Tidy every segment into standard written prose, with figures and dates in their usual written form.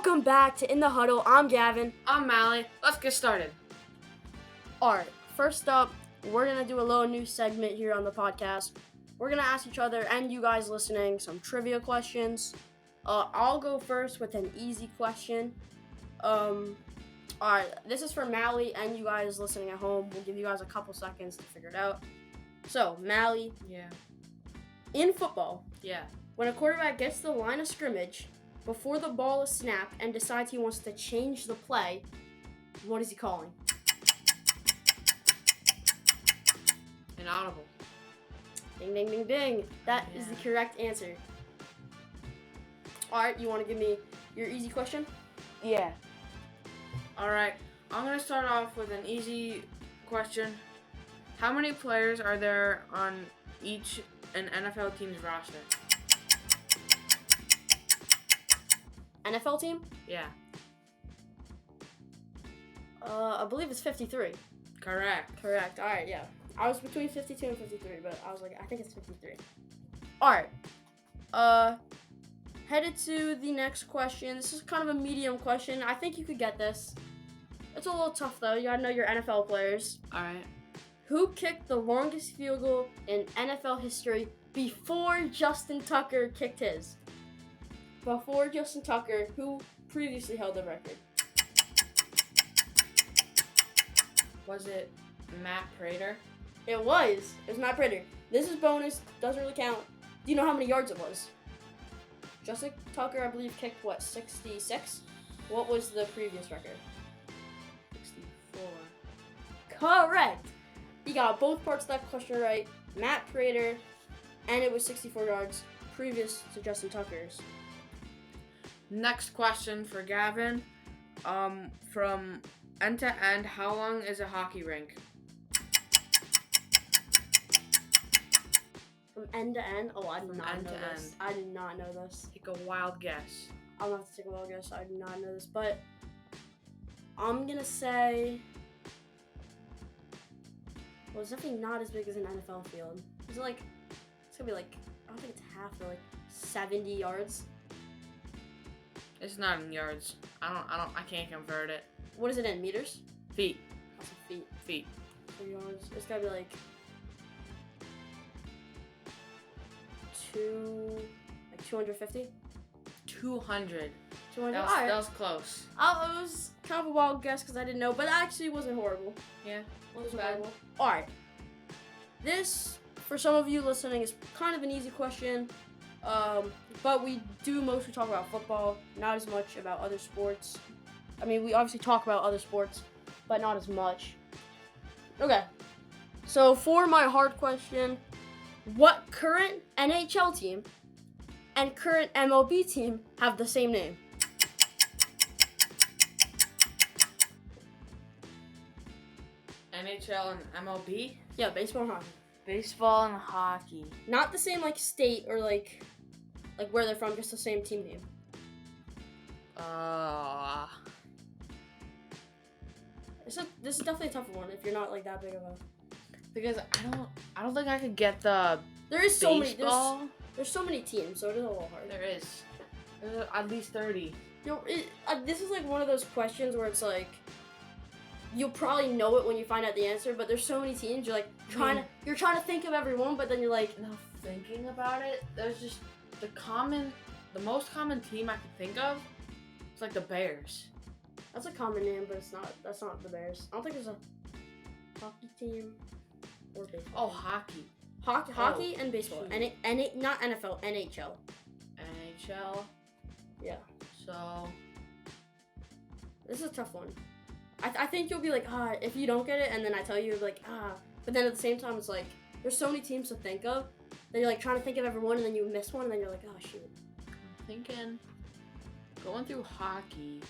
Welcome back to In the Huddle. I'm Gavin. I'm Mally. Let's get started. Alright, first up, we're going to do a little new segment here on the podcast. We're going to ask each other and you guys listening some trivia questions. I'll go first with an easy question. Alright, this is for Mally and you guys listening at home. We'll give you guys a couple seconds to figure it out. So, Mally. Yeah. In football. Yeah. When a quarterback gets to the line of scrimmage, before the ball is snapped and decides he wants to change the play, what is he calling? Inaudible. Ding, ding, ding, ding. That is the correct answer. All right, you want to give me your easy question? Yeah. All right. I'm going to start off with an easy question. How many players are there on an NFL team's roster? NFL team? Yeah. I believe it's 53. Correct. All right, yeah. I was between 52 and 53, but I was like, I think it's 53. All right. Headed to the next question. This is kind of a medium question. I think you could get this. It's a little tough, though. You got to know your NFL players. All right. Who kicked the longest field goal in NFL history before Justin Tucker kicked his? Before Justin Tucker, who previously held the record? Was it Matt Prater? It was Matt Prater. This is bonus, doesn't really count. Do you know how many yards it was? Justin Tucker, I believe, kicked, 66? What was the previous record? 64. Correct! You got both parts of that question right. Matt Prater, and it was 64 yards previous to Justin Tucker's. Next question for Gavin. From end to end, how long is a hockey rink? From end to end? Oh, I did not end know to this. end. I did not know this. Take a wild guess. I'll have to take a wild guess. I did not know this, but I'm gonna say, well, it's definitely not as big as an NFL field. Is it it's gonna be I don't think it's half, or 70 yards. It's not in yards. I can't convert it. What is it in meters? Feet. That's feet. Feet. 3 yards. It's gotta be 250. 200. 200. That was close. It was kind of a wild guess because I didn't know, but it actually wasn't horrible. Yeah. Wasn't horrible. All right. This, for some of you listening, is kind of an easy question. But we do mostly talk about football, not as much about other sports. I mean, we obviously talk about other sports, but not as much. Okay. So for my hard question, what current NHL team and current MLB team have the same name? NHL and MLB? Yeah, baseball and hockey. Baseball and hockey. Not the same state or where they're from, just the same team name. This is definitely a tough one if you're not that big of a. Because I don't think I could get the. There is so baseball. many. There's so many teams, so it is a little hard. There is. There's at least 30. This is one of those questions where it's you'll probably know it when you find out the answer, but there's so many teams. You're you're trying to think of everyone, but then you're No, thinking about it, there's just the most common team I can think of. It's the Bears. That's a common name, but that's not the Bears. I don't think there's a hockey team or baseball. Oh, hockey. Hockey and baseball. Not NFL, NHL. NHL. Yeah. So this is a tough one. I think you'll be if you don't get it, and then I tell you, but then at the same time, it's there's so many teams to think of that you're trying to think of everyone, and then you miss one, and then you're oh, shoot. I'm thinking, going through hockey.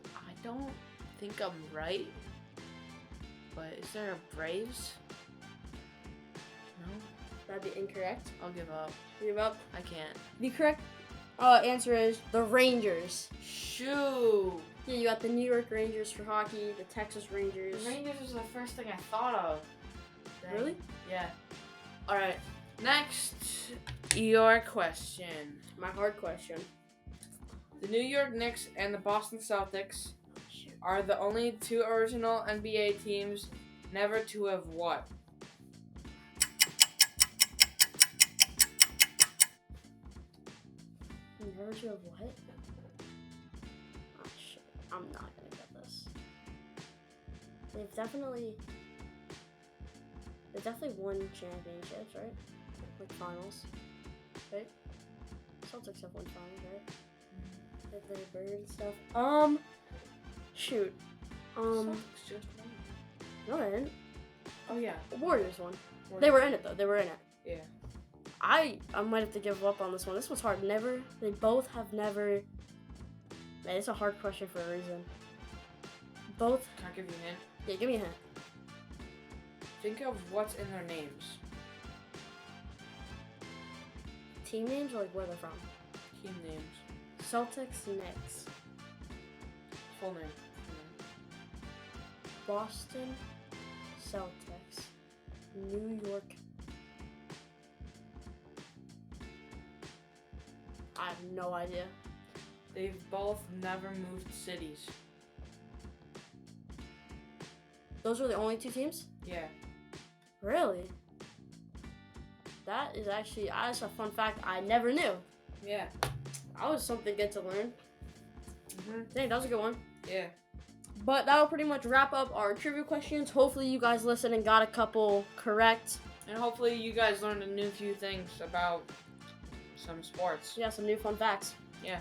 I don't think I'm right, but is there a Braves? No? That'd be incorrect. I'll give up. Give up? I can't. The correct answer is the Rangers. Shoo! Yeah, you got the New York Rangers for hockey, the Texas Rangers. The Rangers was the first thing I thought of. Dang. Really? Yeah. Alright. Next, your question. My hard question. The New York Knicks and the Boston Celtics are the only two original NBA teams never to have what? Never to have what? Oh, shit. I'm not gonna get this. They've definitely won championships, right? Like finals, right? Celtics have won finals, right? Like their bird and stuff. Shoot. Celtics just won. No, they didn't. Oh yeah. Warriors won. They were in it though. They were in it. Yeah. I might have to give up on this one. This one's hard. Never. They both have never. Man, it's a hard question for a reason. Both. Can I give you a hint? Yeah, give me a hint. Think of what's in their names. Team names or like where they're from? Team names. Celtics, Knicks, Full name. Boston, Celtics, New York. I have no idea. They've both never moved cities. Those were the only two teams? Yeah. Really? That is actually, that's a fun fact I never knew. Yeah. That was something good to learn. Dang, that was a good one. Yeah. But that'll pretty much wrap up our trivia questions. Hopefully you guys listened and got a couple correct. And hopefully you guys learned a new few things about some sports. Yeah, some new fun facts. Yeah.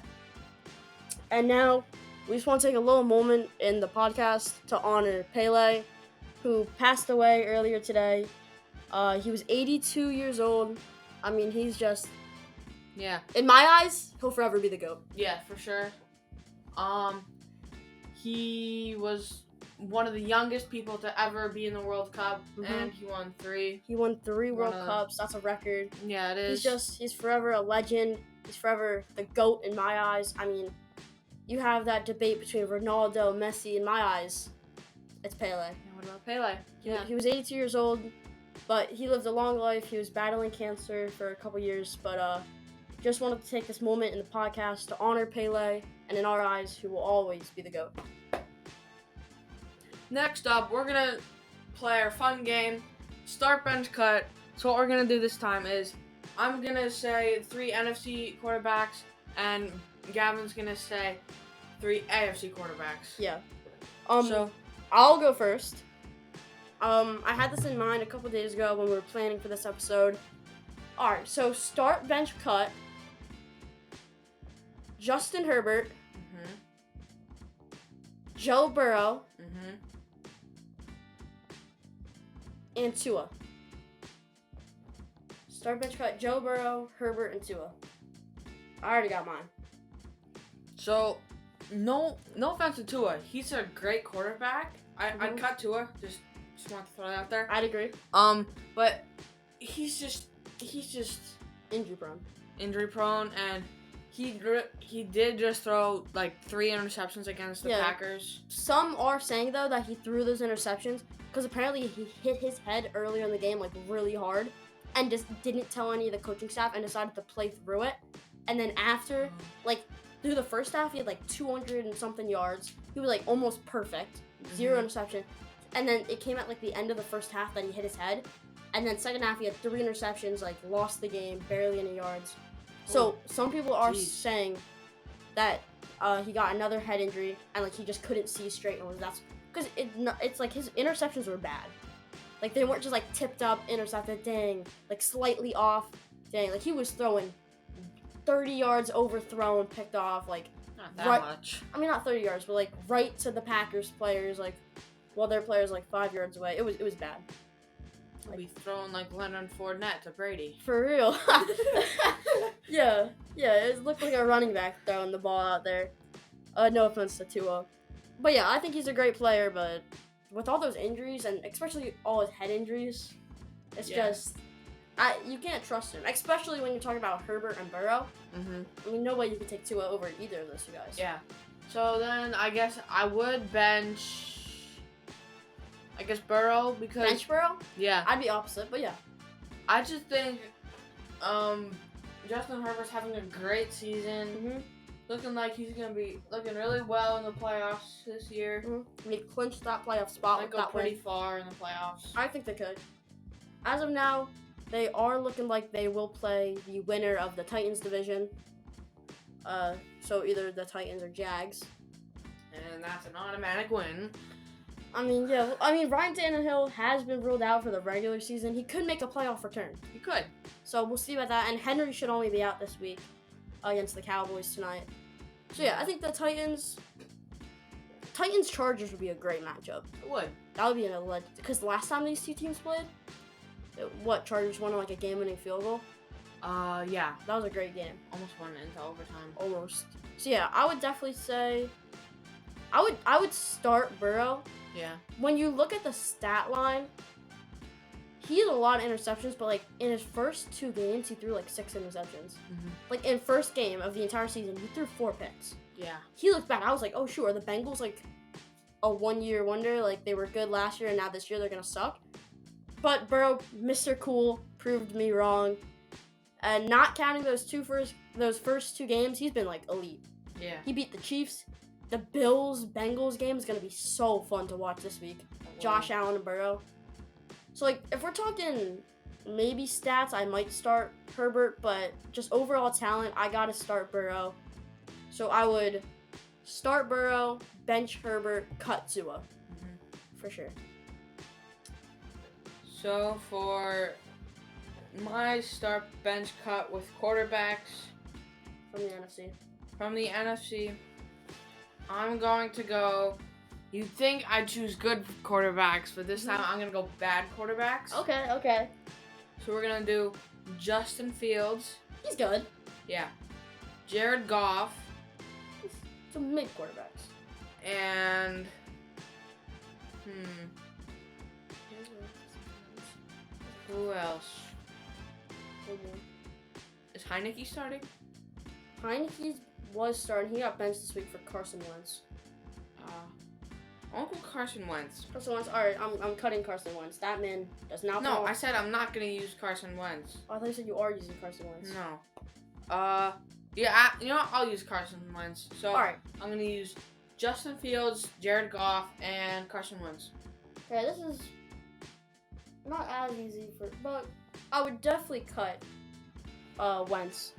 And now, we just want to take a little moment in the podcast to honor Pele, who passed away earlier today. He was 82 years old. I mean, he's just... Yeah. In my eyes, he'll forever be the GOAT. Yeah, for sure. He was one of the youngest people to ever be in the World Cup, and he won 3. He won 3 World Cups. That's a record. Yeah, it is. He's forever a legend. He's forever the GOAT in my eyes. I mean, you have that debate between Ronaldo, Messi. In my eyes, it's Pele. Yeah, what about Pele? He was 82 years old, but he lived a long life. He was battling cancer for a couple years, but just wanted to take this moment in the podcast to honor Pele, and in our eyes, he will always be the GOAT. Next up, we're going to play our fun game, Start Bench Cut. So what we're going to do this time is, I'm going to say 3 NFC quarterbacks, and Gavin's going to say 3 AFC quarterbacks. Yeah. So I'll go first. I had this in mind a couple days ago when we were planning for this episode. Alright, so start bench cut. Justin Herbert. Joe Burrow. And Tua. Start bench cut. Joe Burrow, Herbert, and Tua. I already got mine. So, no offense to Tua. He's a great quarterback. I'd cut Tua. Just want to throw that out there. I'd agree. But he's just injury prone, and he did just throw like 3 interceptions against the Packers. Some are saying though that he threw those interceptions because apparently he hit his head earlier in the game like really hard, and just didn't tell any of the coaching staff and decided to play through it. And then after, like through the first half, he had like 200 and something yards. He was like almost perfect, 0 interception. And then it came at like the end of the first half that he hit his head. And then second half, he had 3 interceptions, like lost the game, barely any yards. So some people are saying that he got another head injury and like he just couldn't see straight, and that's because it's like his interceptions were bad. Like they weren't just like tipped up, intercepted, dang, like slightly off, dang. Like he was throwing 30 yards overthrown, picked off, like not that much. I mean, not 30 yards, but like right to the Packers players, like while their players like 5 yards away. It was bad. Like, be throwing like Leonard Fournette to Brady. For real. Yeah, it looked like a running back throwing the ball out there. No offense to Tua. But yeah, I think he's a great player, but with all those injuries, and especially all his head injuries, it's just, you can't trust him. Especially when you're talking about Herbert and Burrow. I mean, no way you could take Tua over either of those two guys. Yeah. So then I guess I would bench... Burrow because... Bench Burrow? Yeah. I'd be opposite, but yeah. I just think Justin Herbert's having a great season. Mm-hmm. Looking like he's gonna be looking really well in the playoffs this year. Mm-hmm. He clinched that playoff spot Might with go that pretty win. far in the playoffs. I think they could. As of now, they are looking like they will play the winner of the Titans division. So either the Titans or Jags. And that's an automatic win. I mean, yeah. I mean, Ryan Tannehill has been ruled out for the regular season. He could make a playoff return. He could. So we'll see about that. And Henry should only be out this week against the Cowboys tonight. So yeah, I think the Titans-Chargers would be a great matchup. It would. That would be an alleged, because the last time these two teams played, Chargers won on like a game-winning field goal. Yeah. That was a great game. Almost went into overtime. Almost. So yeah, I would definitely say, I would start Burrow. Yeah. When you look at the stat line, he had a lot of interceptions, but like in his first 2 games, he threw like 6 interceptions. Mm-hmm. Like in first game of the entire season, he threw 4 picks. Yeah. He looked bad. I was like, oh sure, are the Bengals like a one-year wonder? Like they were good last year, and now this year they're gonna suck. But Burrow, Mr. Cool, proved me wrong. And not counting those first 2 games, he's been like elite. Yeah. He beat the Chiefs. The Bills-Bengals game is gonna be so fun to watch this week. Josh Allen and Burrow. So like, if we're talking maybe stats, I might start Herbert, but just overall talent, I gotta start Burrow. So I would start Burrow, bench Herbert, cut Tua. Mm-hmm. For sure. So for my start bench cut with quarterbacks From the NFC. I'm going to go. You'd think I'd choose good quarterbacks, but this time I'm going to go bad quarterbacks. Okay. So we're going to do Justin Fields. He's good. Yeah. Jared Goff. Some mid quarterbacks. And who else? Is Heineke starting? Heineke was starting. He got benched this week for Carson Wentz. Uncle Carson Wentz. Carson Wentz. All right, I'm cutting Carson Wentz. That man does not. No, I said I'm not gonna use Carson Wentz. Oh, I thought you said you are using Carson Wentz. No. Yeah. You know what? I'll use Carson Wentz. So all right, I'm gonna use Justin Fields, Jared Goff, and Carson Wentz. Okay, this is not as easy but I would definitely cut Wentz.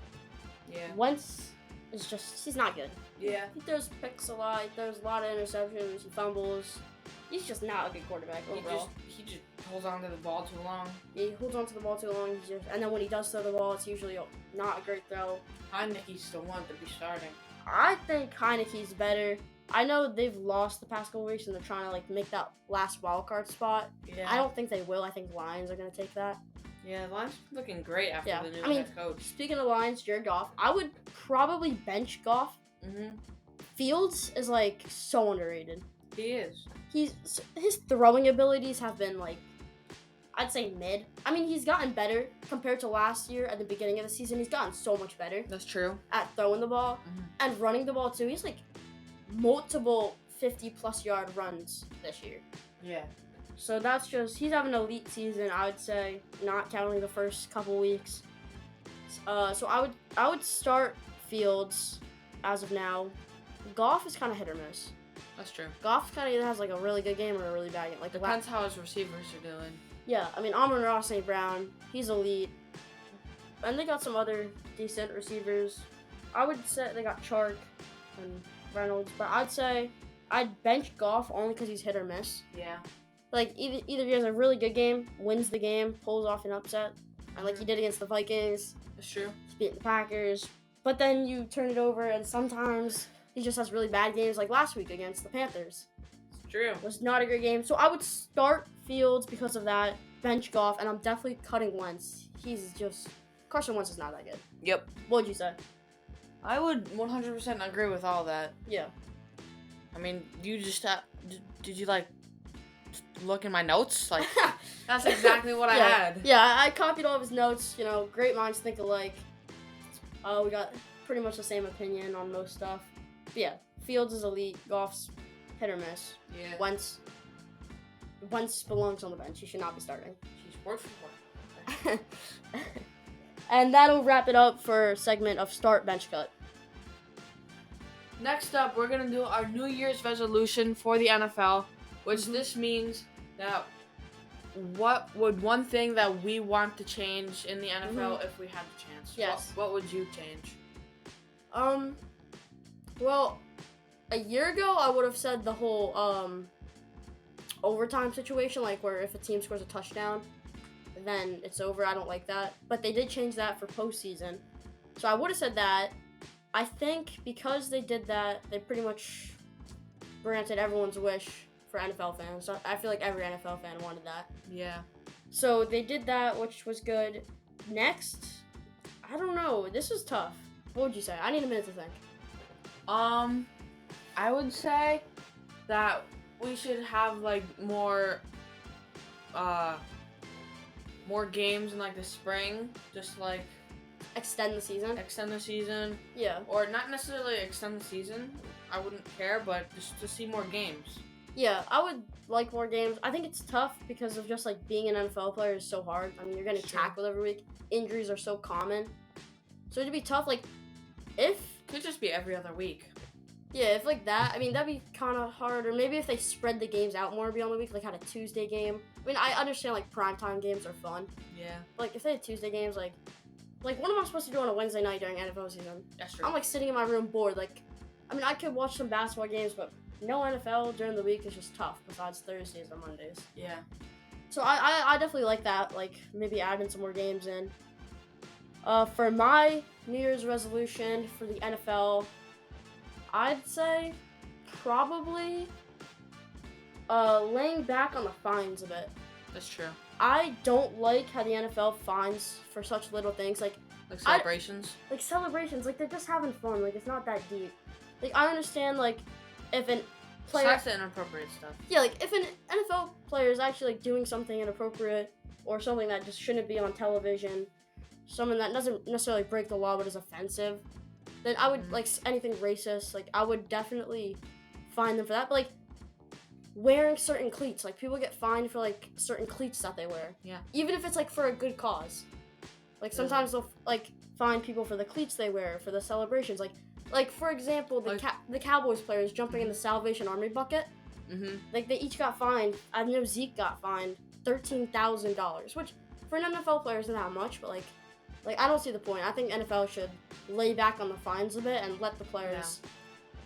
Yeah. Wentz is he's not good. Yeah. He throws picks a lot. He throws a lot of interceptions. He fumbles. He's just not a good quarterback overall. He just holds on to the ball too long. Yeah, he holds on to the ball too long. And then when he does throw the ball, it's usually not a great throw. Heineke's the one to be starting. I think Heineke's better. I know they've lost the past couple weeks and they're trying to like make that last wild card spot. Yeah. I don't think they will. I think Lions are gonna take that. Yeah, the Lions looking great after the new head coach. Speaking of Lions, Jared Goff, I would probably bench Goff. Mm-hmm. Fields is like so underrated. He is. His throwing abilities have been like, I'd say mid. I mean, he's gotten better compared to last year at the beginning of the season. He's gotten so much better. That's true. At throwing the ball and running the ball too. He's like multiple 50-plus yard runs this year. Yeah. So that's he's having an elite season, I would say, not counting the first couple weeks. So I would start Fields as of now. Goff is kind of hit or miss. That's true. Goff kind of either has like a really good game or a really bad game. Like depends how his receivers are doing. Yeah, I mean Amon-Ra St. Brown, he's elite, and they got some other decent receivers. I would say they got Chark and Reynolds, but I'd say I'd bench Goff only because he's hit or miss. Yeah. Like either he has a really good game, wins the game, pulls off an upset, and like he did against the Vikings. That's true. He's beating the Packers, but then you turn it over, and sometimes he just has really bad games, like last week against the Panthers. It's true. It was not a great game, so I would start Fields because of that, bench Goff, and I'm definitely cutting Wentz. Carson Wentz is not that good. Yep. What would you say? I would 100% agree with all that. Yeah. I mean, you just did you like look in my notes? Like that's exactly what I had. Yeah, I copied all of his notes. You know, great minds think alike. We got pretty much the same opinion on most stuff. But yeah, Fields is elite. Goff's hit or miss. Yeah. Wentz belongs on the bench. He should not be starting. He's word for word. And that'll wrap it up for segment of start bench cut. Next up, we're going to do our New Year's resolution for the NFL, which Mhm. this means that what would one thing that we want to change in the NFL if we had the chance? Yes. What would you change? Well, a year ago I would have said the whole overtime situation, like where if a team scores a touchdown, then it's over. I don't like that. But they did change that for postseason. So I would have said that. I think because they did that, they pretty much granted everyone's wish for NFL fans. So I feel like every NFL fan wanted that. Yeah. So they did that, which was good. Next, I don't know. This is tough. What would you say? I need a minute to think. I would say that we should have like more games in like the spring, just like Extend the season. extend the season, Yeah. or not necessarily extend the season. I wouldn't care, but just to see more games. Yeah, I would like more games. I think it's tough because of just like being an NFL player is so hard. I mean, you're getting Sure. tackled every week. Injuries are so common. So it'd be tough. Like, if Could just be every other week. if like that, I mean, that'd be kind of hard. Or maybe if they spread the games out more beyond the week, like had a Tuesday game. I mean, I understand like primetime games are fun. Yeah, But, like if they had Tuesday games, like what am I supposed to do on a Wednesday night during NFL season? that's true. I'm like sitting in my room bored. Like, I mean, I could watch some basketball games, but no NFL during the week is just tough. Besides Thursdays and Mondays. Yeah. So I definitely like that. Like maybe adding some more games in. For my New Year's resolution for the NFL, I'd say probably laying back on the fines a bit. That's true. I don't like how the NFL fines for such little things. Like Celebrations. celebrations, like they're just having fun. Like it's not that deep. Like I understand like if an player, Besides the inappropriate stuff. yeah, like if an NFL player is actually like doing something inappropriate or something that just shouldn't be on television, something that doesn't necessarily break the law but is offensive, then I would like anything racist. Like I would definitely fine them for that. But like wearing certain cleats, like people get fined for like certain cleats that they wear. Yeah. Even if it's like for a good cause. Like sometimes they'll like fine people for the cleats they wear for the celebrations. Like for example, the Cowboys players jumping in the Salvation Army bucket. Mm-hmm. Like they each got fined. I know Zeke got fined $13,000, which for an NFL player isn't that much, but like I don't see the point. I think NFL should lay back on the fines a bit and let the players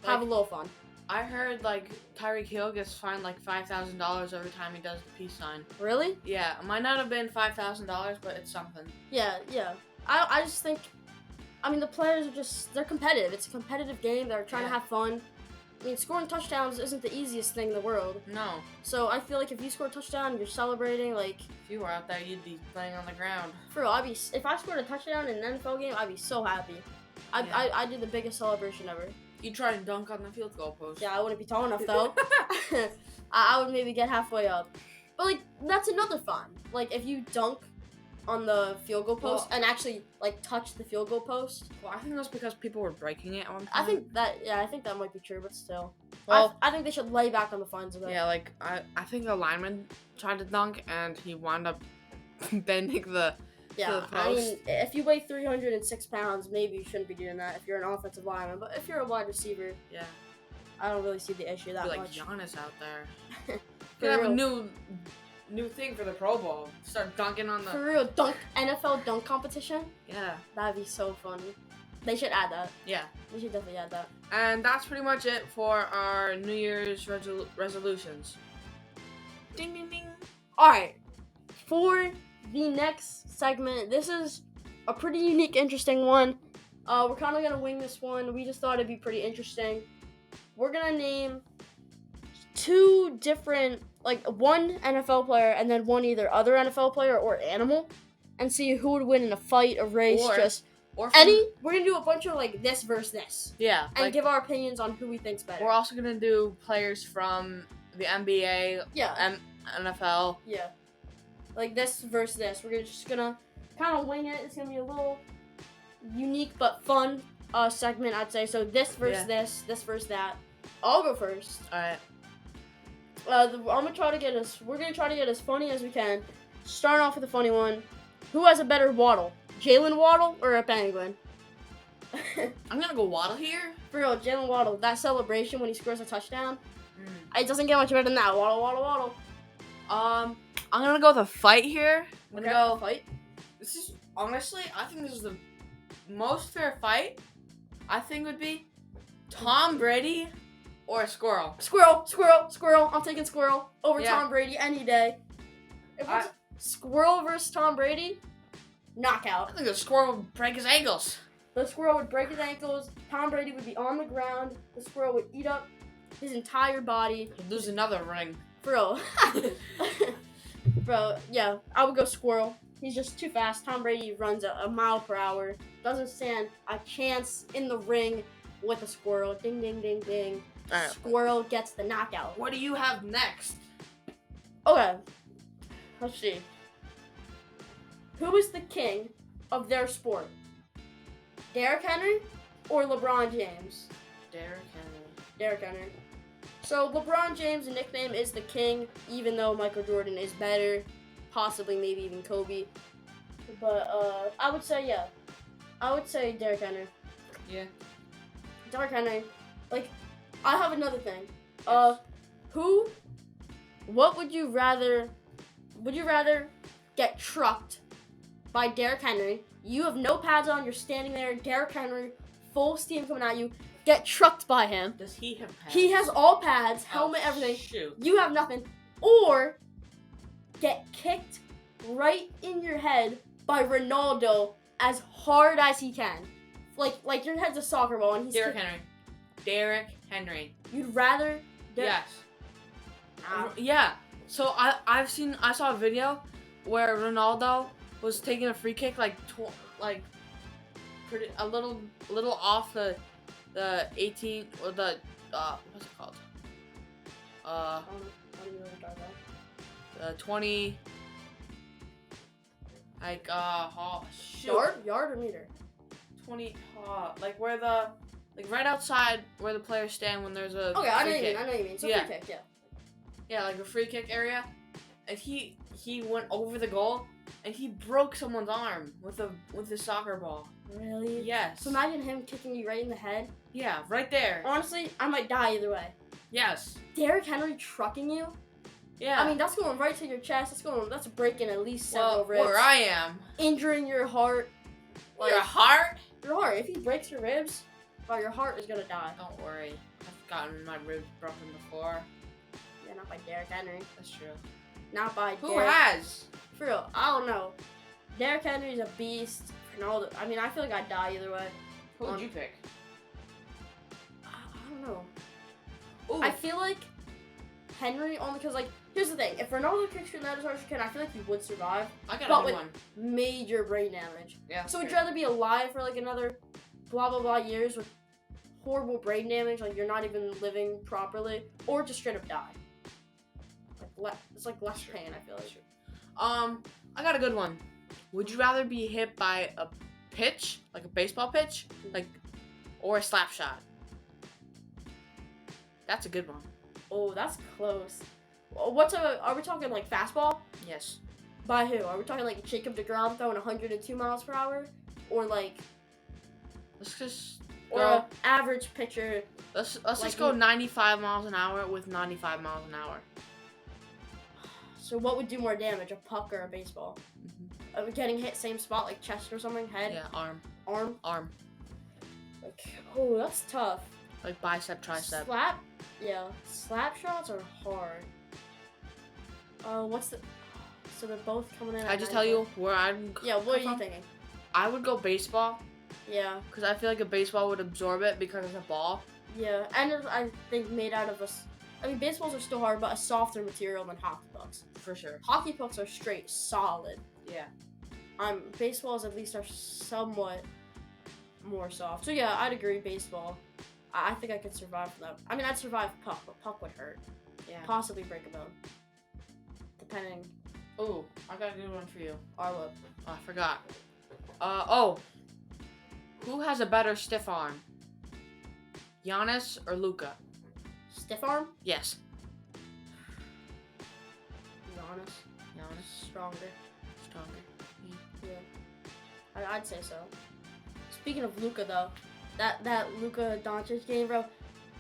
have a little fun. I heard like Tyreek Hill gets fined like $5,000 every time he does the peace sign. Really? Yeah, it might not have been $5,000, but it's something. Yeah. I just think, I mean, the players are they're competitive. It's a competitive game. They're trying to have fun. I mean, scoring touchdowns isn't the easiest thing in the world. No. So I feel like if you score a touchdown, you're celebrating. Like If you were out there, you'd be playing on the ground. for real, if I scored a touchdown in an NFL game, I'd be so happy. I'd do the biggest celebration ever. You try and dunk on the field goal post. Yeah, I wouldn't be tall enough though. I would maybe get halfway up. But like that's another fun. Like if you dunk on the field goal post and actually like touch the field goal post. Well, I think that's because people were breaking it at one point. I think that might be true, but still. Well, I think they should lay back on the fines a bit. yeah, like I think the lineman tried to dunk and he wound up bending the Yeah, I mean, if you weigh 306 pounds, maybe you shouldn't be doing that if you're an offensive lineman. But if you're a wide receiver, yeah, I don't really see the issue that be like much. Giannis out there. For Could have a real. new thing for the Pro Bowl. Start dunking on the. For real, NFL dunk competition? Yeah. That'd be so fun. They should add that. Yeah. They should definitely add that. And that's pretty much it for our New Year's resolutions. Ding ding ding. Alright, for the next segment, this is a pretty unique, interesting one. We're kind of going to wing this one. We just thought it'd be pretty interesting. We're going to name two different, like one NFL player and then one either other NFL player or animal, and see who would win in a fight, a race, Or we're going to do a bunch of like this versus this. Yeah. And give our opinions on who we think's better. We're also gonna do players from the NBA, NFL. Yeah. Like this versus this. We're just gonna kind of wing it. It's gonna be a little unique but fun segment, I'd say. So this versus this versus that. I'll go first. Alright. We're gonna try to get as funny as we can. Starting off with a funny one. Who has a better waddle? Jalen Waddle or a penguin? I'm gonna go Waddle here. For real, Jalen Waddle. That celebration when he scores a touchdown. Mm. It doesn't get much better than that. Waddle, Waddle, Waddle. I'm gonna go with a fight here. I'm Okay, gonna go. fight. This is honestly, I think this is the most fair fight. I think would be Tom Brady or a squirrel. Squirrel, squirrel, squirrel. I'm taking squirrel over Yeah. Tom Brady any day. If it's squirrel versus Tom Brady, knockout. I think the squirrel would break his ankles. The squirrel would break his ankles. Tom Brady would be on the ground. The squirrel would eat up his entire body. He'd lose another ring. Bro. Bro, yeah, I would go squirrel. He's just too fast. Tom Brady runs a mile per hour. Doesn't stand a chance in the ring with a squirrel. Ding, ding, ding, ding. All right. Squirrel gets the knockout. What do you have next? Okay. Let's see. Who is the king of their sport? Derrick Henry or LeBron James? Derrick Henry. Derrick Henry. So LeBron James' nickname is the king, even though Michael Jordan is better, possibly maybe even Kobe. But I would say yeah. I would say Derrick Henry. Yeah. Derrick Henry. Like, I have another thing. What would you rather? Would you rather get trucked by Derrick Henry? You have no pads on. You're standing there. Derrick Henry, full steam coming at you. Get trucked by him. Does he have pads? He has all pads, helmet, Oh, everything. Shoot. You have nothing. Or get kicked right in your head by Ronaldo as hard as he can. Like your head's a soccer ball and he's Derrick Henry. Derrick Henry. You'd rather Yes. Nah. Yeah. So I saw a video where Ronaldo was taking a free kick a little off the 18 or the what's it called? I don't even know what you're talking about. 20 like shoot. Yard or meter? 20 like where the right outside where the players stand when there's a Okay, I know free what you kick. mean. I know what you mean. So Yeah. free kick, yeah. Yeah, like a free kick area. And he went over the goal and he broke someone's arm with a soccer ball. Really? Yes. So imagine him kicking you right in the head. Yeah, right there. Honestly, I might die either way. Yes. Derrick Henry trucking you? Yeah. I mean, that's going right to your chest. That's breaking at least several ribs. Where I am. Injuring your heart. Your heart? Your heart. If he breaks your ribs, well, your heart is gonna die. Don't worry. I've gotten my ribs broken before. Yeah, not by Derrick Henry. That's true. Not by Who Derrick. has? For real, I don't know. Derrick Henry's a beast. Ronaldo. I mean, I feel like I'd die either way. Who would you pick? I don't know. Ooh. I feel like Henry only because, like, here's the thing. If Ronaldo kicks you in the head as hard as you can, I feel like you would survive. I got but a with good one. major brain damage. Yeah. So would you rather be alive for, like, another blah, blah, blah years with horrible brain damage, like you're not even living properly, or just straight up die? Like, it's like less pain, I feel like. I got a good one. Would you rather be hit by a pitch, like a baseball pitch, or a slap shot? That's a good one. Oh, that's close. Are we talking like fastball? Yes. By who? Are we talking like Jacob DeGrom throwing 102 miles per hour? Or like, Let's just or go. an average pitcher? Let's like just go 95 miles an hour with 95 miles an hour. So what would do more damage, a puck or a baseball? Mm-hmm. Are we getting hit same spot, like chest or something, head? Yeah, arm. Arm? Like, oh, that's tough. Like bicep, tricep. Slap shots are hard. So they're both coming in. Can I just tell you where I'm Yeah, what are you from? thinking? I would go baseball Yeah, because I feel like a baseball would absorb it because it's a ball. yeah, and it's, I think made out of baseballs are still hard, but a softer material than hockey pucks. For sure. Hockey pucks are straight solid. Yeah. Baseballs at least are somewhat more soft. So yeah, I'd agree baseball. I think I could survive from that. I mean, I'd survive puck, but puck would hurt. Yeah. Possibly break a bone. Depending. Ooh, I got a good one for you. Arlo. Oh, I forgot. Who has a better stiff arm? Giannis or Luka? Stiff arm? Yes. Giannis. Giannis. Stronger. Stronger. Yeah. I'd say so. Speaking of Luka, though, that Luka Doncic game, bro,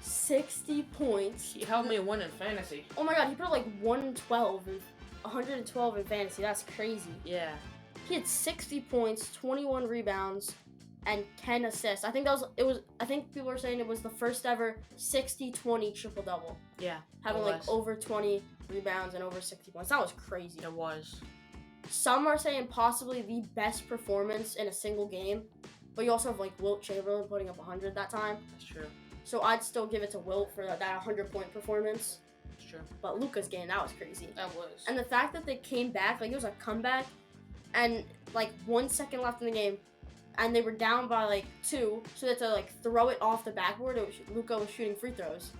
60 points. He helped me win in fantasy. Oh my God, he put up like 112 in fantasy. That's crazy. Yeah. He had 60 points, 21 rebounds, and 10 assists. I think I think people are saying it was the first ever 60-20 triple double. Yeah. Having like over 20 rebounds and over 60 points. That was crazy. It was. Some are saying possibly the best performance in a single game, but you also have like Wilt Chamberlain putting up 100 that time. That's true. So I'd still give it to Wilt for that 100-point performance. That's true. But Luka's game, that was crazy. That was. And the fact that they came back, like it was a comeback, and like 1 second left in the game, and they were down by like 2, so they had to like throw it off the backboard. Luka was shooting free throws,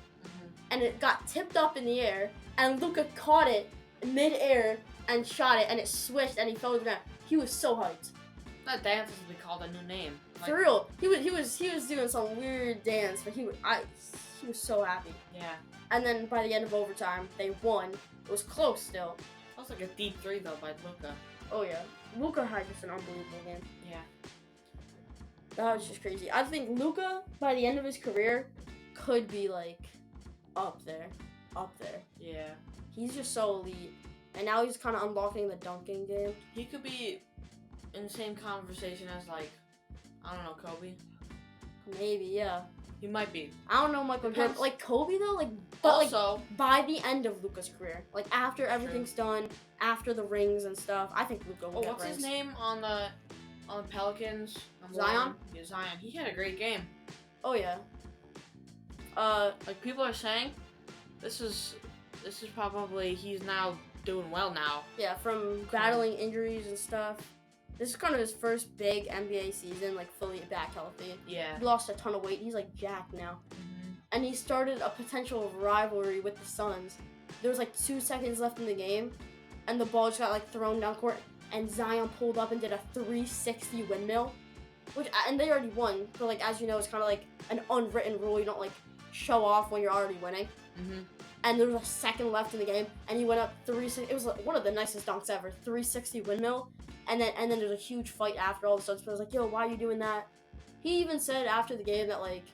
and it got tipped up in the air, and Luka caught it mid-air and shot it, and it switched, and he fell to the ground. He was so hyped. That dance has been called a new name. Like, For real, he was doing some weird dance, but he was so happy. Yeah. And then by the end of overtime, they won. It was close still. That was like a deep 3 though by Luka. Oh yeah, Luka had just an unbelievable game. Yeah. That was just crazy. I think Luka, by the end of his career, could be like up there. Yeah. He's just so elite, and now he's kind of unlocking the dunking game. He could be in the same conversation as like, I don't know, Kobe. Maybe, yeah. He might be. I don't know Michael Jordan. Depends. Like Kobe though, but Also, by the end of Luka's career, like after everything's done, after the rings and stuff, I think Luka will get what's rings. his name on the Pelicans? Zion? Yeah, Zion. He had a great game. Oh yeah. Like people are saying, this is probably he's now doing well now. Yeah, from battling injuries and stuff. This is kind of his first big NBA season, like fully back healthy. Yeah. He lost a ton of weight. He's like jacked now. And he started a potential rivalry with the Suns. There was like 2 seconds left in the game, and the ball just got like thrown down court, and Zion pulled up and did a 360 windmill, and they already won. But like as you know, it's kind of like an unwritten rule. You don't like show off when you're already winning. And there was a second left in the game, and he went up 360. It was like one of the nicest dunks ever. 360 windmill, and then there's a huge fight after. All the Suns players like, yo, why are you doing that? He even said after the game that like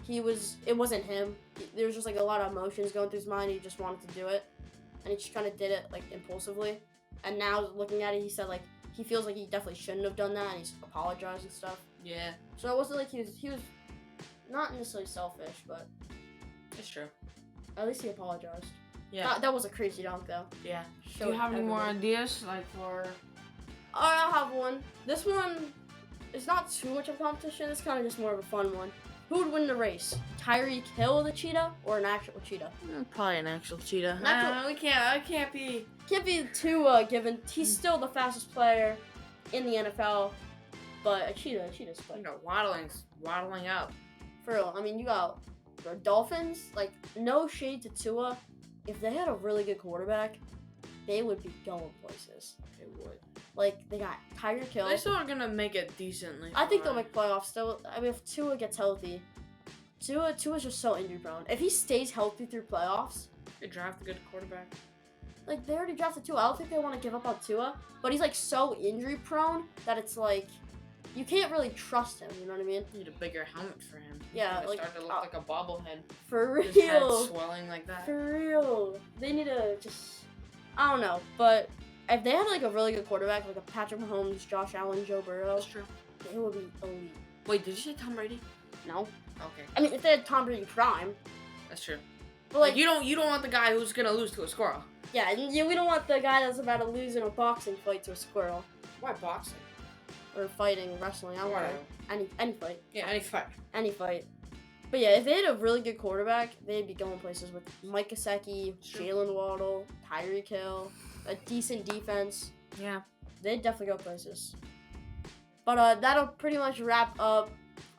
it wasn't him. There was just like a lot of emotions going through his mind. He just wanted to do it, and he just kind of did it like impulsively. And now looking at it, he said like he feels like he definitely shouldn't have done that, and he's apologized and stuff. Yeah. So it wasn't like he was not necessarily selfish, but It's true. at least he apologized. Yeah. That was a crazy dunk though. Yeah. Showed Do you have any more everybody. ideas like for? I'll have one. This one is not too much of a competition. It's kind of just more of a fun one. Who would win the race? Tyreek Hill, the cheetah, or an actual cheetah? Probably an actual cheetah. Nah, we can't. I can't be. Can't be too given. He's still the fastest player in the NFL, but a cheetah's quick. You know, waddling out. For real. I mean, you got the Dolphins. Like, no shade to Tua. If they had a really good quarterback, they would be going places. They would. Like, they got Tyreek Hill. They still are gonna make it decently. I think they'll make playoffs still. I mean, if Tua gets healthy, Tua's just so injury prone. If he stays healthy through playoffs, They draft a good quarterback. like they already drafted Tua. I don't think they want to give up on Tua, but he's like so injury prone that it's like you can't really trust him. You know what I mean? Need a bigger helmet for him. Yeah, He's like, starting to look like a bobblehead. For His head real. swelling like that. For real. They need to just I don't know, but if they had like a really good quarterback, like a Patrick Mahomes, Josh Allen, Joe Burrow, That's true. they would be elite. Wait, did you say Tom Brady? No, Okay, I mean if they had Tom Brady prime, that's true. but Like you don't want the guy who's gonna lose to a squirrel. yeah, we don't want the guy that's about to lose in a boxing fight to a squirrel Why boxing? or fighting, wrestling. I don't know. Any fight. Yeah, any fight. Any fight. But yeah, if they had a really good quarterback, they'd be going places with Mike Gesicki, Sure. Jalen Waddle, Tyreek Hill, a decent defense. Yeah. They'd definitely go places. But that'll pretty much wrap up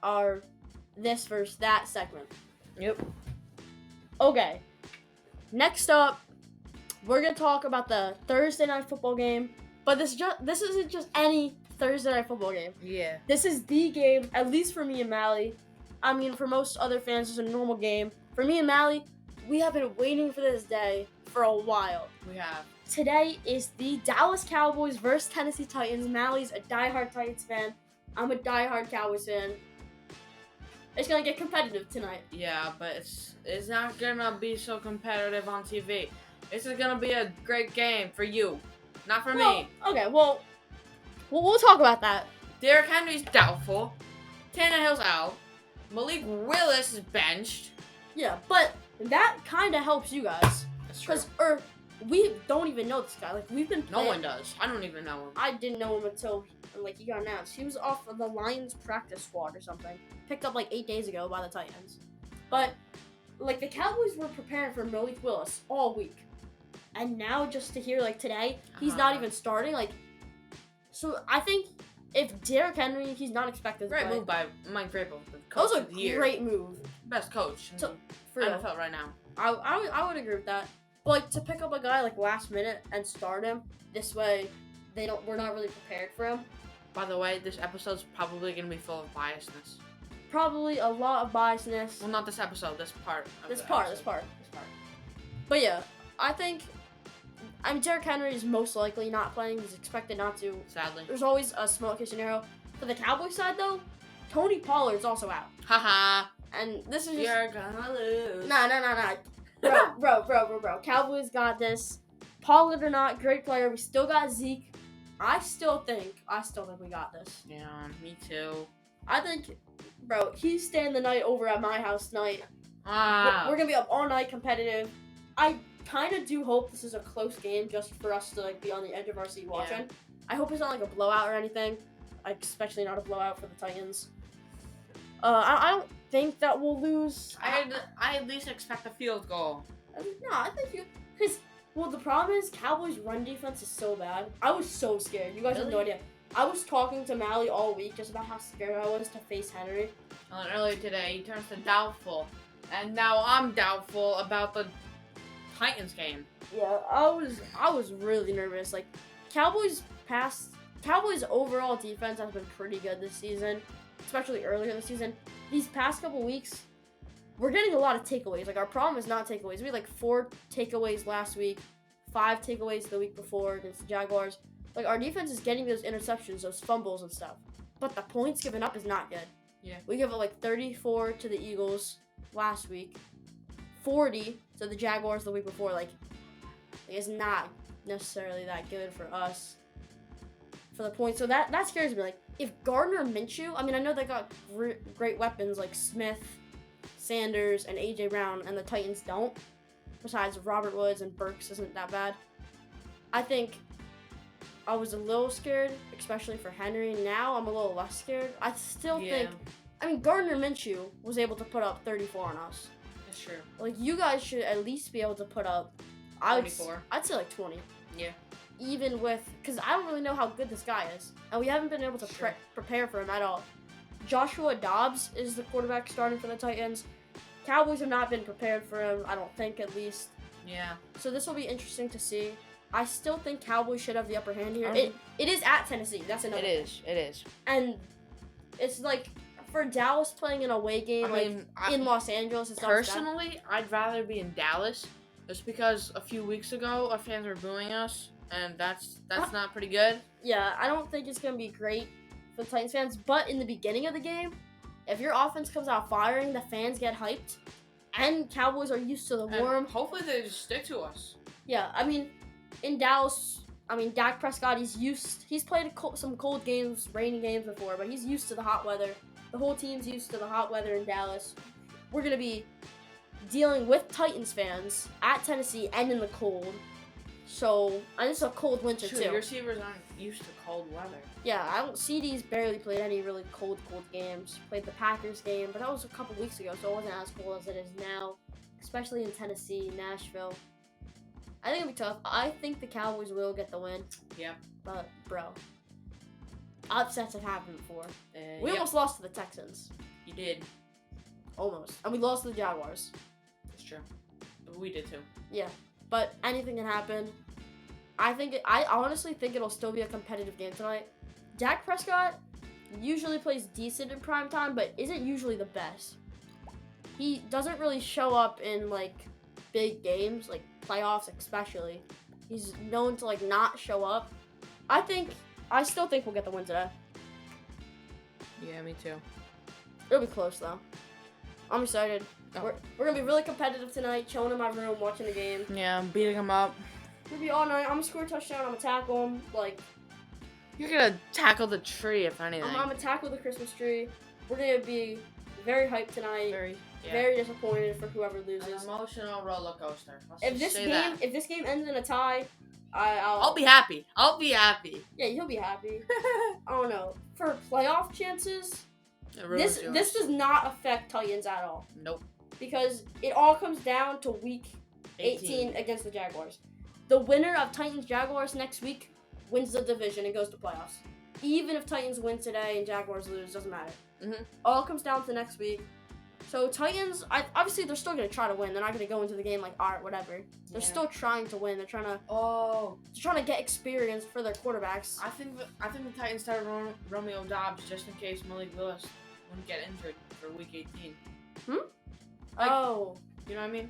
our this versus that segment. Yep. Okay. Next up, we're gonna talk about the Thursday night football game. But this isn't just any Thursday night football game. Yeah. This is the game, at least for me and Mally. I mean, for most other fans, it's a normal game. For me and Mally, we have been waiting for this day for a while. We have. today is the Dallas Cowboys versus Tennessee Titans. Mally's a diehard Titans fan. I'm a diehard Cowboys fan. It's gonna get competitive tonight. Yeah, but it's not gonna be so competitive on TV. This is gonna be a great game for you, not for me. Okay, well, we'll talk about that. Derrick Henry's doubtful. Tannehill's out. Malik Willis is benched. Yeah, but that kind of helps you guys. That's true. Because we don't even know this guy. Like, we've been No playing. one does. I don't even know him. I didn't know him until, like, he got announced. He was off of the Lions practice squad or something. Picked up, like, 8 days ago by the Titans. But, like, the Cowboys were preparing for Malik Willis all week. And now, just to hear, like, today, he's not even starting. Like, so I think if Derrick Henry, he's not expected to Great play. move by Mike Vrabel, the That coach was a of the year. great move. Best coach in So, for the real. NFL right now. I would agree with that. But, like, to pick up a guy like last minute and start him this way, we're not really prepared for him. By the way, this episode's probably gonna be full of biasness. Probably a lot of biasness. Well, not this episode. This part. This part. But yeah, I mean, Derrick Henry is most likely not playing. He's expected not to. Sadly. There's always a small case scenario. For the Cowboys side, though, Tony Pollard's also out. Haha. And this is just... You're gonna lose. Nah. Bro. Cowboys got this. Pollard or not, great player. We still got Zeke. I still think we got this. Yeah, me too. I think, bro, he's staying the night over at my house tonight. Wow. We're gonna be up all night competitive. I kind of do hope this is a close game just for us to, like, be on the edge of our seat watching. Yeah. I hope it's not like a blowout or anything. Like, especially not a blowout for the Titans. I don't think that we'll lose. I at least expect a field goal. No, I think you, because, well, the problem is Cowboys' run defense is so bad. I was so scared. You guys have no Really? idea. I was talking to Mally all week just about how scared I was to face Henry. And earlier today, he turns to doubtful, and now I'm doubtful about the Titans game. Yeah, I was really nervous. Like, Cowboys' overall defense has been pretty good this season, especially earlier this season. These past couple weeks, we're getting a lot of takeaways. Like, our problem is not takeaways. We had like 4 takeaways last week, 5 takeaways the week before against the Jaguars. Like, our defense is getting those interceptions, those fumbles and stuff. But the points given up is not good. Yeah. We give up like 34 to the Eagles last week, 40 to the Jaguars the week before. Like, it's not necessarily that good for us for the points. So that scares me. Like, if Gardner Minshew, I mean, I know they got great weapons like Smith, Sanders, and A.J. Brown, and the Titans don't. Besides, Robert Woods and Burks isn't that bad. I think I was a little scared, especially for Henry. Now I'm a little less scared. I still think, I mean, Gardner Minshew was able to put up 34 on us. That's true. Like, you guys should at least be able to put up, 24. I'd say like 20. Yeah. Even with, because I don't really know how good this guy is. And we haven't been able to Sure. prepare for him at all. Joshua Dobbs is the quarterback starting for the Titans. Cowboys have not been prepared for him, I don't think, at least. Yeah. So this will be interesting to see. I still think Cowboys should have the upper hand here. Um, It is at Tennessee. That's another thing. It is. And it's like, for Dallas playing an away game, in Los Angeles, it's not as bad. Personally, I'd rather be in Dallas, just because a few weeks ago our fans were booing us, and that's not pretty good. Yeah, I don't think it's going to be great for the Titans fans, but in the beginning of the game, if your offense comes out firing, the fans get hyped, and Cowboys are used to the And warm. hopefully they just stick to us. Yeah, I mean, in Dallas, Dak Prescott, he's played some cold games, rainy games before, but he's used to the hot weather. The whole team's used to the hot weather in Dallas. We're going to be dealing with Titans fans at Tennessee and in the cold. So, and it's a cold winter, Sure, too. your receivers aren't used to cold weather. Yeah, CD's barely played any really cold games. Played the Packers game, but that was a couple weeks ago, so it wasn't as cold as it is now, especially in Tennessee, Nashville. I think it'll be tough. I think the Cowboys will get the win. Yep. But, bro, upsets have happened before. We Yep, almost lost to the Texans. you did. Almost. And we lost to the Jaguars. That's true. We did too. Yeah. But anything can happen. I honestly think it'll still be a competitive game tonight. Dak Prescott usually plays decent in prime time, but isn't usually the best. He doesn't really show up in, like, big games, like playoffs especially. He's known to, like, not show up. I still think we'll get the win today. Yeah, me too. It'll be close, though. I'm excited. Oh. We're going to be really competitive tonight, chilling in my room, watching the game. Yeah, I'm beating him up. We'll be all night. I'm going to score a touchdown. I'm going to tackle him. Like, You're gonna tackle the tree, if anything. I'm going to tackle the Christmas tree. We're going to be very hyped tonight. Very disappointed for whoever loses. An emotional roller coaster. If this game ends in a tie, I'll be happy. Yeah, you'll be happy. I don't know. For playoff chances, this does not affect Titans at all. Nope. Because it all comes down to week 18 against the Jaguars. The winner of Titans-Jaguars next week wins the division and goes to playoffs. Even if Titans win today and Jaguars lose, doesn't matter. All comes down to next week. So Titans, obviously they're still gonna try to win. They're not gonna go into the game like, all right, whatever. They're still trying to win. They're trying to get experience for their quarterbacks. I think the Titans started Romeo Dobbs just in case Malik Willis wouldn't get injured for week 18. You know what I mean?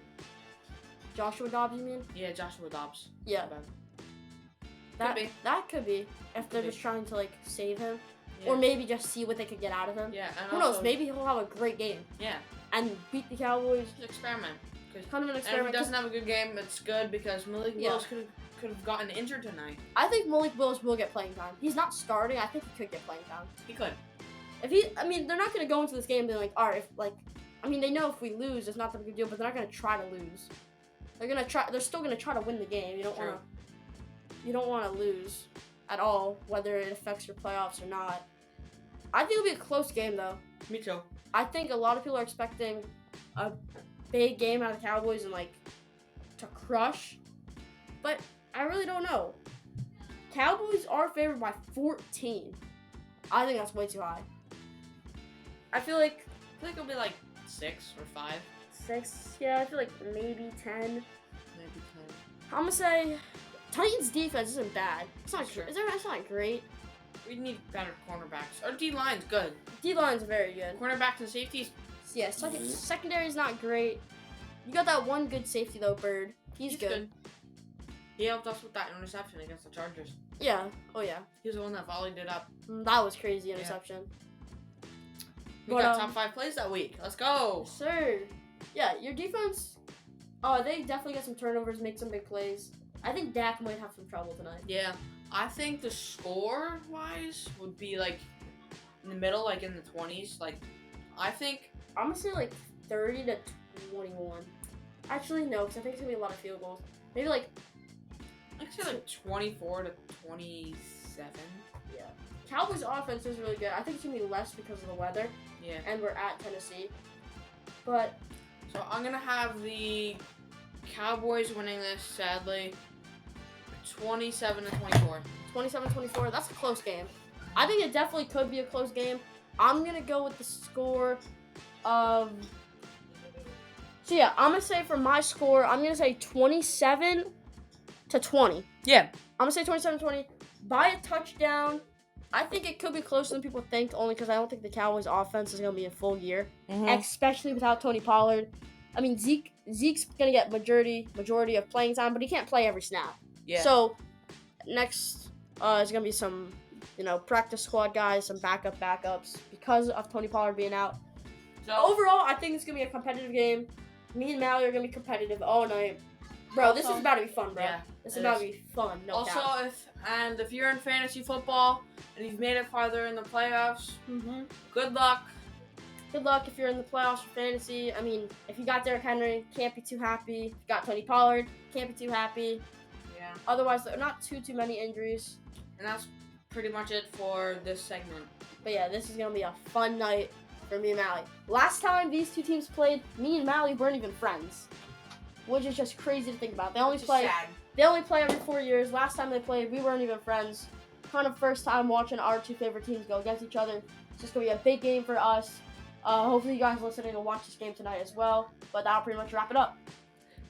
Joshua Dobbs, you mean? Yeah, Joshua Dobbs. Yeah. That could be if they're just trying to, like, save him. Yeah. Or maybe just see what they could get out of him. Yeah, and who knows? Maybe he'll have a great game. Yeah. And beat the Cowboys. Just experiment. Kind of an experiment. And if he doesn't have a good game, it's good because Malik Willis could have gotten injured tonight. I think Malik Willis will get playing time. He's not starting. I think he could get playing time. He could. I mean, they're not going to go into this game being like, all right, they know if we lose, it's not that big a deal, but they're not going to try to lose. They're still going to try to win the game. You don't want to lose at all, whether it affects your playoffs or not. I think it'll be a close game, though. Me too. I think a lot of people are expecting a big game out of the Cowboys and, like, to crush. But I really don't know. Cowboys are favored by 14. I think that's way too high. I feel like it'll be like 6 or 5. 6? Yeah, I feel like maybe 10. Maybe 10. I'm going to say Titans' defense isn't bad. It's not great. We need better cornerbacks. Our D-line's good. D-line's very good. Cornerbacks and safeties. Yeah, secondary's not great. You got that one good safety, though, Bird. He's good. He helped us with that interception against the Chargers. Yeah. Oh, yeah. He was the one that volleyed it up. That was crazy interception. We got top 5 plays that week. Let's go. Yes, sir. Yeah, your defense, they definitely get some turnovers, make some big plays. I think Dak might have some trouble tonight. Yeah. I think the score-wise would be, like, in the middle, like, in the 20s. Like, I'm going to say, like, 30 to 21. Actually, no, because I think it's going to be a lot of field goals. Maybe, like... I'd say, like, 24 to 27. Yeah. Cowboys' offense is really good. I think it's going to be less because of the weather. Yeah. And we're at Tennessee. But... So, I'm going to have the Cowboys winning this, sadly. 27 to 24. 27-24. That's a close game. I think it definitely could be a close game. I'm going to go with the score of... So, yeah, I'm going to say for my score, I'm going to say 27 to 20. Yeah. I'm going to say 27-20. By a touchdown. I think it could be closer than people think, only because I don't think the Cowboys' offense is going to be in full gear, especially without Tony Pollard. I mean, Zeke's going to get majority of playing time, but he can't play every snap. Yeah. So, next is going to be some, practice squad guys, some backups because of Tony Pollard being out. So, overall, I think it's going to be a competitive game. Me and Mally are going to be competitive all night. Bro, this is about to be fun, bro. Yeah, this is about to be fun, no doubt. If you're in fantasy football and you've made it farther in the playoffs, good luck. Good luck if you're in the playoffs for fantasy. I mean, if you got Derrick Henry, can't be too happy. If you got Tony Pollard, can't be too happy. Yeah. Otherwise, there are not too many injuries. And that's pretty much it for this segment. But yeah, this is going to be a fun night for me and Mally. Last time these two teams played, me and Mally weren't even friends. Which is just crazy to think about. They only play every 4 years. Last time they played, we weren't even friends. Kind of first time watching our two favorite teams go against each other. It's just going to be a big game for us. Hopefully you guys listening will watch this game tonight as well. But that'll pretty much wrap it up.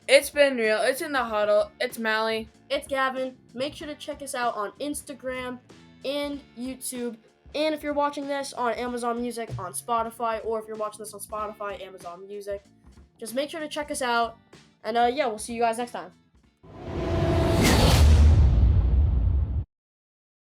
It's been real. It's in the huddle. It's Mally. It's Gavin. Make sure to check us out on Instagram and YouTube. And if you're watching this on Amazon Music, on Spotify, or if you're watching this on Spotify, Amazon Music, just make sure to check us out. And, we'll see you guys next time.